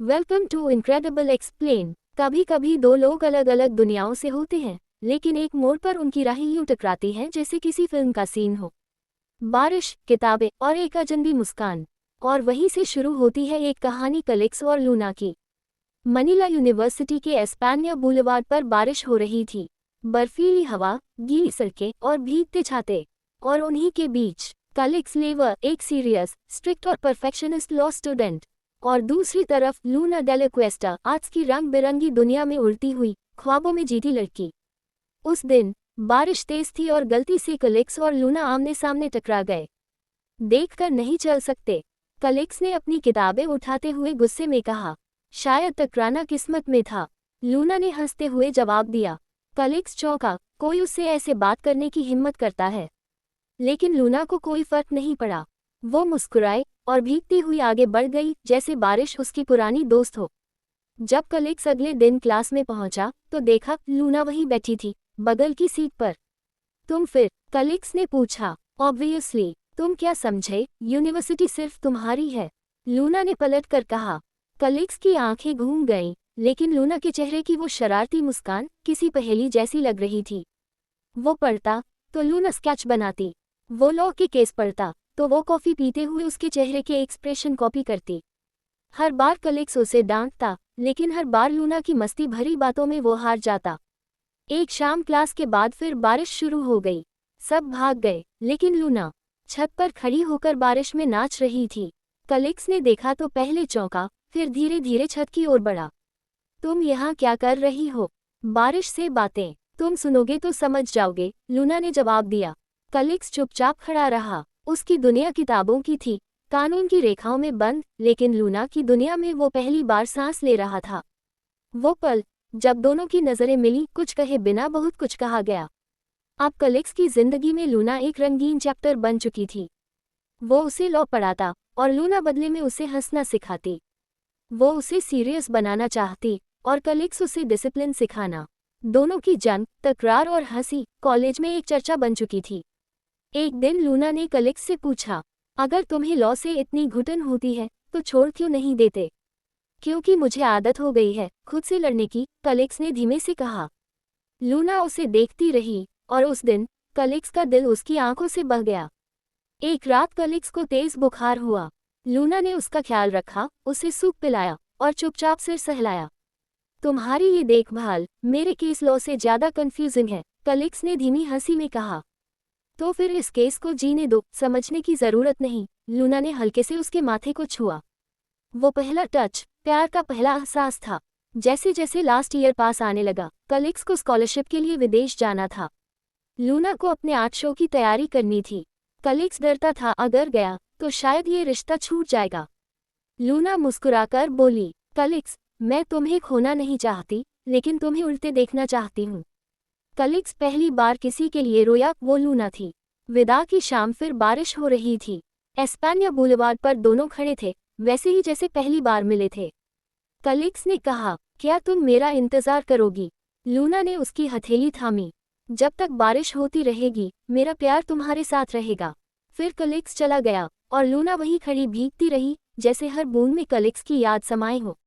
Welcome to incredible explain. कभी कभी दो लोग अलग अलग दुनियाओं से होते हैं, लेकिन एक मोड़ पर उनकी राहें यूं टकराती हैं जैसे किसी फिल्म का सीन हो। बारिश, किताबें और एक अजनबी मुस्कान। और वहीं से शुरू होती है एक कहानी कलेक्स और लूना की। मनीला यूनिवर्सिटी के एस्पानिया बुलेवार्ड पर बारिश हो रही थी। बर्फीली हवा, गीली सड़कें और भीगते छाते। और उन्हीं के बीच कलेक्स लेवर, एक सीरियस, स्ट्रिक्ट और परफेक्शनिस्ट लॉ स्टूडेंट। और दूसरी तरफ लूना डेला क्वेस्टा, आज की रंग बिरंगी दुनिया में उड़ती हुई, ख्वाबों में जीती लड़की। उस दिन बारिश तेज थी और गलती से कलेक्स और लूना आमने सामने टकरा गए। देखकर नहीं चल सकते, कलेक्स ने अपनी किताबें उठाते हुए गुस्से में कहा। शायद टकराना किस्मत में था, लूना ने हंसते हुए जवाब दिया। कलेक्स चौंका, कोई उससे ऐसे बात करने की हिम्मत करता है? लेकिन लूना को कोई फर्क नहीं पड़ा। वो मुस्कुराए और भीगती हुई आगे बढ़ गई जैसे बारिश उसकी पुरानी दोस्त हो। जब कलेक्स अगले दिन क्लास में पहुंचा तो देखा लूना वहीं बैठी थी, बगल की सीट पर। तुम फिर? कलेक्स ने पूछा। ऑब्वियसली, तुम क्या समझे, यूनिवर्सिटी सिर्फ तुम्हारी है, लूना ने पलट कर कहा। कलेक्स की आंखें घूम गईं, लेकिन लूना के चेहरे की वो शरारती मुस्कान किसी पहेली जैसी लग रही थी। वो पढ़ता तो लूना स्केच बनाती, वो लॉ के केस पढ़ता तो वो कॉफी पीते हुए उसके चेहरे के एक्सप्रेशन कॉपी करती। हर बार कलेक्स उसे डांटता, लेकिन हर बार लूना की मस्ती भरी बातों में वो हार जाता। एक शाम क्लास के बाद फिर बारिश शुरू हो गई। सब भाग गए, लेकिन लूना छत पर खड़ी होकर बारिश में नाच रही थी। कलेक्स ने देखा तो पहले चौंका, फिर धीरे धीरे छत की ओर बढ़ा। तुम यहाँ क्या कर रही हो? बारिश से बातें तुम सुनोगे तो समझ जाओगे, लूना ने जवाब दिया। कलेक्स चुपचाप खड़ा रहा। उसकी दुनिया किताबों की थी, कानून की रेखाओं में बंद, लेकिन लूना की दुनिया में वो पहली बार सांस ले रहा था। वो पल जब दोनों की नज़रें मिली, कुछ कहे बिना बहुत कुछ कहा गया। अब कलेक्स की जिंदगी में लूना एक रंगीन चैप्टर बन चुकी थी। वो उसे लॉ पढ़ाता और लूना बदले में उसे हंसना सिखाती। वो उसे सीरियस बनाना चाहती और कलेक्स उसे डिसिप्लिन सिखाना। दोनों की जंग, तकरार और हंसी कॉलेज में एक चर्चा बन चुकी थी। एक दिन लूना ने कलेक्स से पूछा, अगर तुम्हें लॉ से इतनी घुटन होती है तो छोड़ क्यों नहीं देते? क्योंकि मुझे आदत हो गई है खुद से लड़ने की, कलेक्स ने धीमे से कहा। लूना उसे देखती रही और उस दिन कलेक्स का दिल उसकी आंखों से बह गया। एक रात कलेक्स को तेज बुखार हुआ। लूना ने उसका ख्याल रखा, उसे सूप पिलाया और चुपचाप सिर सहलाया। तुम्हारी ये देखभाल मेरे केस लॉ से ज्यादा कंफ्यूजिंग है, कलेक्स ने धीमी हंसी में कहा। तो फिर इस केस को जीने दो, समझने की जरूरत नहीं, लूना ने हल्के से उसके माथे को छुआ। वो पहला टच प्यार का पहला एहसास था। जैसे जैसे लास्ट ईयर पास आने लगा, कलेक्स को स्कॉलरशिप के लिए विदेश जाना था। लूना को अपने आर्ट शो की तैयारी करनी थी। कलेक्स डरता था अगर गया तो शायद ये रिश्ता छूट जाएगा। लूना मुस्कुराकर बोली, कलेक्स, मैं तुम्हें खोना नहीं चाहती, लेकिन तुम्हें उल्टे देखना चाहती हूँ। कलेक्स पहली बार किसी के लिए रोया, वो लूना थी। विदा की शाम फिर बारिश हो रही थी। एस्पानिया बुलेवार्ड पर दोनों खड़े थे, वैसे ही जैसे पहली बार मिले थे। कलेक्स ने कहा, क्या तुम मेरा इंतजार करोगी? लूना ने उसकी हथेली थामी। जब तक बारिश होती रहेगी, मेरा प्यार तुम्हारे साथ रहेगा। फिर कलेक्स चला गया और लूना वहीं खड़ी भीगती रही, जैसे हर बूंद में कलेक्स की याद समाई हो।